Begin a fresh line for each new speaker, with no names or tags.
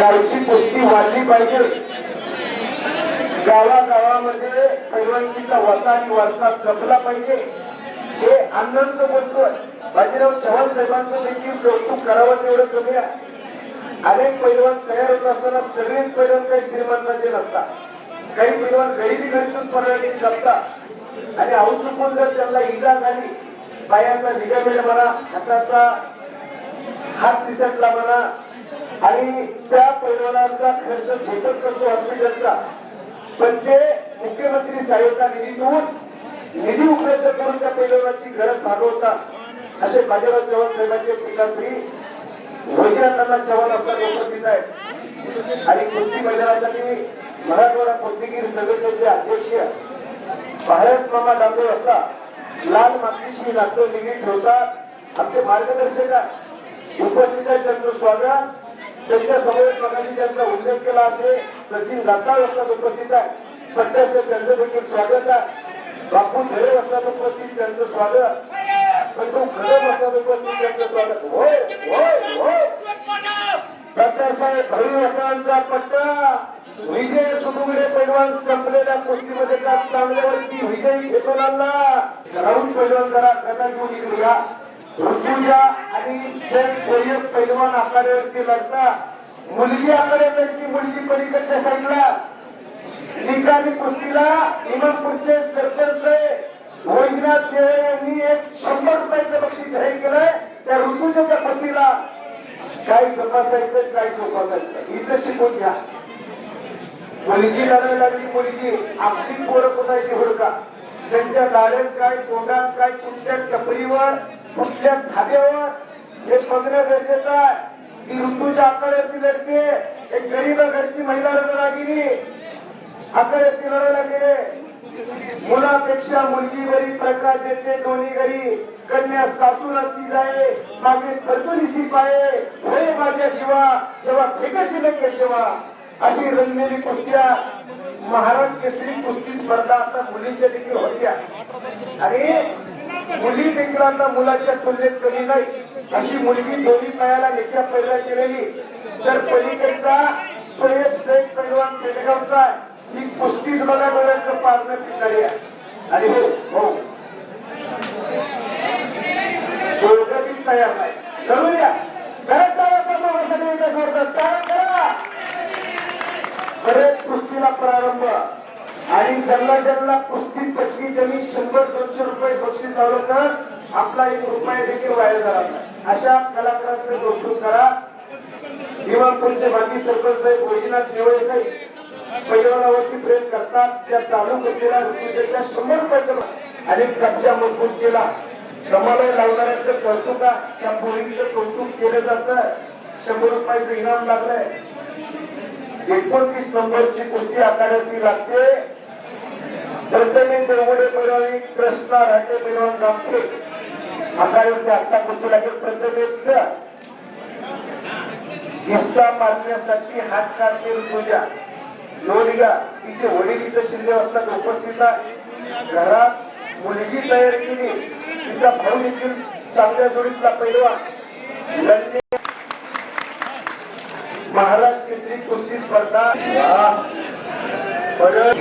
गावची कुस्ती वाढली पाहिजे. गावागावामध्ये पैलवानकीचा वसा आणि वारसा जपला पाहिजे. हे आनंद बोलतोय. बाजीराव चव्हाण साहेबांचं देखील कौतुक करावं तेवढं कमी आहे. अनेक पैलवान तयार होत असताना सगळेच पैलवान काही श्रीमंताचे नसतात. काही पैलवान गरिबी घरीतून परवानगी जपतात आणि औचुकून जर त्यांना इजा झाली, पायाचा लिगामेंट म्हणा, हाताचा हात निसटला म्हणा आणि त्या पैलवानाचा खर्च झेपत करतो हॉस्पिटलचा, पण ते मुख्यमंत्री सहाय्यता निधीतून निधी उपलब्ध करून त्या पैलवानाची गरज भागवतात. असे बाजीराव चव्हाण साहेबांचे पिताश्री वैजनाथांना चव्हाण आपला उपस्थित आहेत आणि कुस्ती मैदानासाठी मराठवाडा कुस्तीगीर संघटनेचे अध्यक्ष भारत मामा डांबे असता लाल मातीशी नातं निगडीत ठेवतात. आमचे मार्गदर्शक उपस्थित आहेत, त्यांचं स्वागत. त्यांच्या समोर प्रकाशी त्यांचा उल्लेख केला असे सचिन दाताळ असतात उपस्थित आहे, सध्या त्यांचं देखील स्वागत आहे. बापू धरे असतात उपस्थित, त्यांचं स्वागत. तो खरं असतात उपस्थित, त्यांचं स्वागत. होय होय होय दादासाहेब भैरवांचा पट्टा विजय सुदुगडे पैलवान संपलेल्या कुस्तीमध्ये का चांगल्यावरती विजयी घेऊन आणला. राहुल पैलवान जरा कथा घेऊन इकडे या. ऋतुजा आणि शेख पैलवान आखाड्यावरती लढता. मुलगी आखाड्यावरती, मुलगी पलीकडच्या साईडला. निकाली कुस्तीला इमामपूरचे सरपंच वैजनाथ देळे यांनी एक 100 रुपयाचं बक्षीस जाहीर केलंय. त्या ऋतुजाच्या कुस्तीला काय तपासायचं, काय जोपासायचं इथं शिकून घ्या. मुलगी लढायला लागली, मुलगी आपली पोरं कुठायची हुडका. त्यांच्या दाढेत काय, तोंडात काय, कुठल्या टपरीवर, कुठल्या धाब्यावर हे बघणं गरजेचं आहे. की ऋतूच्या आकड्याची लढते, एक गरीब घरची महिला रणरागिनी आकड्याची लढायला गेले. मुलापेक्षा मुलगी बरी, प्रकाश देते दोन्ही घरी. कन्या सासू नसती जाये, मागे खर्चुनीची पाये. होय माझ्या शिवा, जेव्हा फेकशी लगे शिवा. अशी रंगलेली कुस्त्या महाराष्ट्र केसरी कुस्ती स्पर्धा आता मुलींच्या देखील होत्या आणि मुली देखील आता मुलाच्या तुलनेत कमी नाही. अशी मुलगी दोन्ही पायाला लेख्या पैदा केलेली. तर पलीकडचा सोयब शेख पैलवान पेडगावचा ही कुस्तीच बघा डोळ्याचं पारणं पिणारी आहे. आणि हो दोघंही तयार नाही. करूया बरेच कुस्तीला प्रारंभ आणि ज्यांना कुस्ती पटली त्यांनी 100-200 रुपये बक्षीस लावलं तर आपला 1 रुपया देखील वाया जाणार नाही. अशा कलाकारांचं कौतुक करा. इमामपूरचे माजी सरपंच साहेब वैजनाथ देवळे साहेब पैलवानावरती प्रेम करतात. त्या चालू केलेल्या ऋतुजाच्या 100 रुपयाचं आणि कब्जा मजबूत केला. कमाला लावणाऱ्याचं कौतुक, त्या पोरीचं कौतुक केलं जातं. 100 रुपयाचं इनाम लागलंय. 29 नंबरची कुस्ती आखाड्याची लागते. प्रथमेश देवगडे पैलवान, कृष्णा राठे पैलवान जामखेड आखाड्यावरती आत्ता कुस्ती लागेल. प्रथमेशचा हिस्सा मारण्यासाठी हात काढते ऋतुजा लोणीगा. तिचे वडील इथं शिंदे असतात उपस्थित. घरात मुलगी तयार केली. तिचा भाऊ देखील चांगल्या जोडीतला पैलवान. महाराष्ट्र केसरी कुस्ती स्पर्धा परत